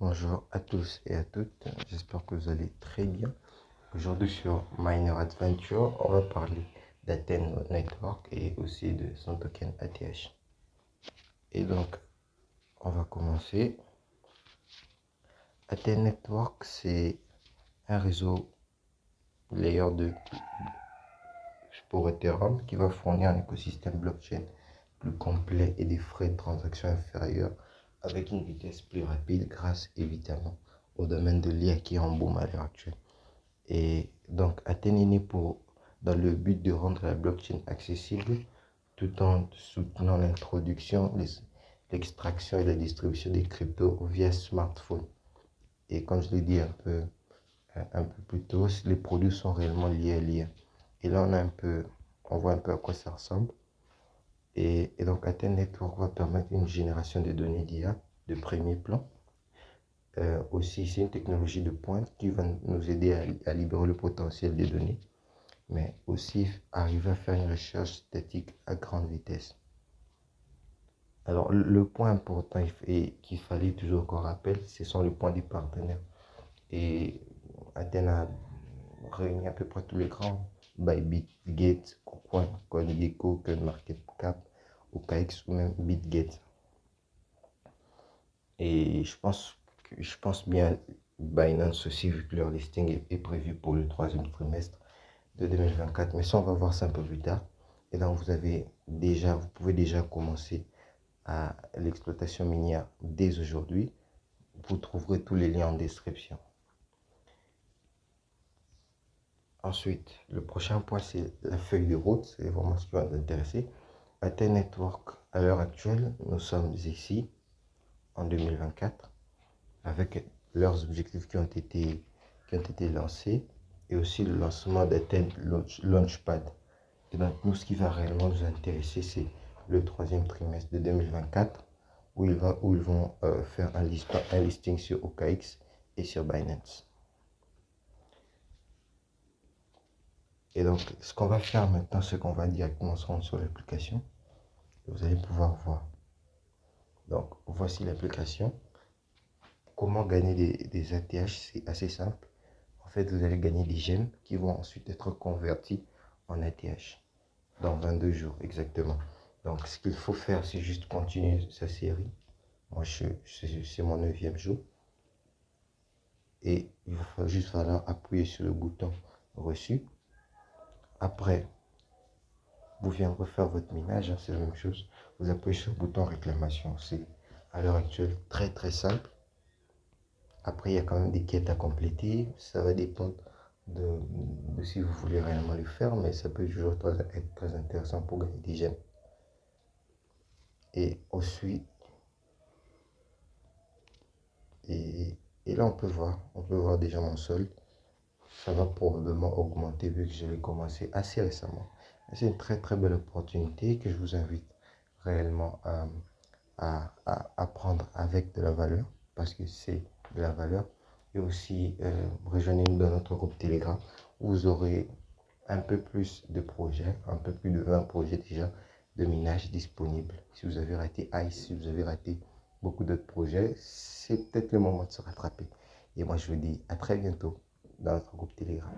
Bonjour à tous et à toutes, j'espère que vous allez très bien. Aujourd'hui sur Miner Adventure, on va parler d'Athene Network et aussi de son token ATH. Et donc, on va commencer. Athene Network, c'est un réseau layer 2 pour Ethereum qui va fournir un écosystème blockchain plus complet et des frais de transaction inférieurs avec une vitesse plus rapide grâce évidemment au domaine de l'IA qui est en boom à l'heure actuelle. Et donc Athene est né dans le but de rendre la blockchain accessible tout en soutenant l'introduction, l'extraction et la distribution des cryptos via smartphone. Et comme je l'ai dit un peu plus tôt, les produits sont réellement liés à l'IA. Et là, on voit un peu à quoi ça ressemble. Et donc, Athene Network va permettre une génération de données d'IA de premier plan. Aussi, c'est une technologie de pointe qui va nous aider à libérer le potentiel des données, mais aussi arriver à faire une recherche statique à grande vitesse. Alors, le point important et qu'il fallait toujours qu'on rappelle, ce sont les points des partenaires. Et Athene a réuni à peu près tous les grands, Bitgate, KuCoin, CoinGecko, CoinMarketCap, OKX ou même Bitgate. Et je pense bien Binance aussi, vu que leur listing est prévu pour le troisième trimestre de 2024. Mais ça, on va voir ça un peu plus tard. Et donc, vous pouvez déjà commencer à l'exploitation minière dès aujourd'hui. Vous trouverez tous les liens en description. Ensuite, le prochain point, c'est la feuille de route. C'est vraiment ce qui va nous intéresser. Athene Network, à l'heure actuelle, nous sommes ici en 2024 avec leurs objectifs qui ont été lancés et aussi le lancement d'Athene Launchpad. Et donc, nous, ce qui va réellement nous intéresser, c'est le troisième trimestre de 2024 où ils vont faire un listing sur OKX et sur Binance. Et donc, ce qu'on va faire maintenant, c'est qu'on va directement se rendre sur l'application. Vous allez pouvoir voir. Donc, voici l'application. Comment gagner des ATH? C'est assez simple. En fait, vous allez gagner des gemmes qui vont ensuite être convertis en ATH dans 22 jours exactement. Donc, ce qu'il faut faire, c'est juste continuer sa série. Moi, c'est mon 9e jour. Et il va juste falloir appuyer sur le bouton reçu. Après, vous viendrez refaire votre minage, c'est la même chose. Vous appuyez sur le bouton réclamation. C'est à l'heure actuelle très simple. Après, il y a quand même des quêtes à compléter. Ça va dépendre de si vous voulez réellement le faire, mais ça peut toujours être très intéressant pour gagner des gemmes. Et ensuite, et là, on peut voir déjà mon solde. Ça va probablement augmenter vu que je l'ai commencé assez récemment. C'est une très belle opportunité que je vous invite réellement à prendre avec de la valeur parce que c'est de la valeur. Et aussi, rejoignez-nous dans notre groupe Telegram où vous aurez un peu plus de projets, un peu plus de 20 projets déjà de minage disponibles. Si vous avez raté ICE, si vous avez raté beaucoup d'autres projets, c'est peut-être le moment de se rattraper. Et moi, je vous dis à très bientôt dans notre groupe Telegram.